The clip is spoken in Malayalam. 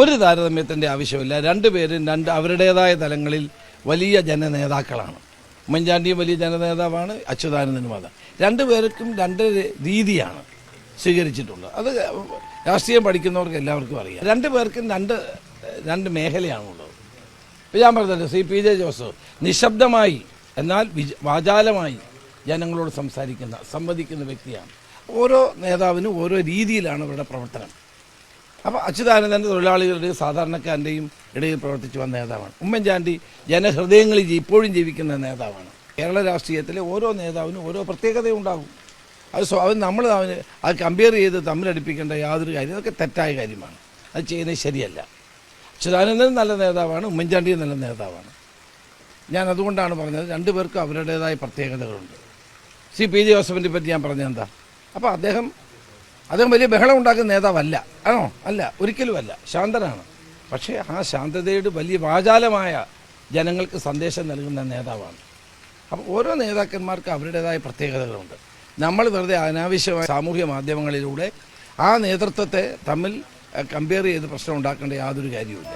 ഒരു താരതമ്യത്തിൻ്റെ ആവശ്യമില്ല. രണ്ടുപേരും അവരുടേതായ തലങ്ങളിൽ വലിയ ജനനേതാക്കളാണ്. ഉമ്മൻചാണ്ടിയും വലിയ ജനനേതാവാണ്, അച്യുതാനന്ദനും അതാണ്. രണ്ടുപേർക്കും രണ്ട് രീതിയാണ് സ്വീകരിച്ചിട്ടുള്ളത്. അത് രാഷ്ട്രീയം പഠിക്കുന്നവർക്ക് എല്ലാവർക്കും അറിയാം. രണ്ടുപേർക്കും രണ്ട് മേഖലയാണുള്ളത്. ഞാൻ പറഞ്ഞല്ലോ, പി.ജെ. ജോസഫ് നിശബ്ദമായി എന്നാൽ വാചാലമായി ജനങ്ങളോട് സംവദിക്കുന്ന വ്യക്തിയാണ്. ഓരോ നേതാവിനും ഓരോ രീതിയിലാണ് അവരുടെ പ്രവർത്തനം. അപ്പോൾ അച്യുതാനന്ദൻ്റെ തൊഴിലാളികളുടെയും സാധാരണക്കാരൻ്റെയും ഇടയിൽ പ്രവർത്തിച്ചു വന്ന നേതാവാണ്. ഉമ്മൻചാണ്ടി ജനഹൃദയങ്ങളിൽ ഇപ്പോഴും ജീവിക്കുന്ന നേതാവാണ്. കേരള രാഷ്ട്രീയത്തിലെ ഓരോ നേതാവിനും ഓരോ പ്രത്യേകതയുണ്ടാകും. അത് നമ്മൾ അത് കമ്പയർ ചെയ്ത് തമ്മിലടിപ്പിക്കേണ്ട യാതൊരു കാര്യം, അതൊക്കെ തെറ്റായ കാര്യമാണ്. അത് ചെയ്യുന്നത് ശരിയല്ല. അച്യുതാനന്ദൻ നല്ല നേതാവാണ്, ഉമ്മൻചാണ്ടിയും നല്ല നേതാവാണ്. ഞാൻ അതുകൊണ്ടാണ് പറഞ്ഞത് രണ്ടുപേർക്കും അവരുടേതായ പ്രത്യേകതകളുണ്ട്. പി.ജെ. ജോസഫിനെ പറ്റി ഞാൻ പറഞ്ഞത് എന്താ? അപ്പോൾ അദ്ദേഹം വലിയ ബഹളം ഉണ്ടാക്കുന്ന നേതാവല്ല. ആണോ? അല്ല, ഒരിക്കലും അല്ല. ശാന്തനാണ്. പക്ഷേ ആ ശാന്തതയുടെ വലിയ വാചാലമായ ജനങ്ങൾക്ക് സന്ദേശം നൽകുന്ന നേതാവാണ്. അപ്പോൾ ഓരോ നേതാക്കന്മാർക്ക് അവരുടേതായ പ്രത്യേകതകളുണ്ട്. നമ്മൾ വെറുതെ അനാവശ്യമായ സാമൂഹ്യ മാധ്യമങ്ങളിലൂടെ ആ നേതൃത്വത്തെ തമ്മിൽ കമ്പയർ ചെയ്ത് പ്രശ്നം ഉണ്ടാക്കേണ്ട യാതൊരു കാര്യവുമില്ല.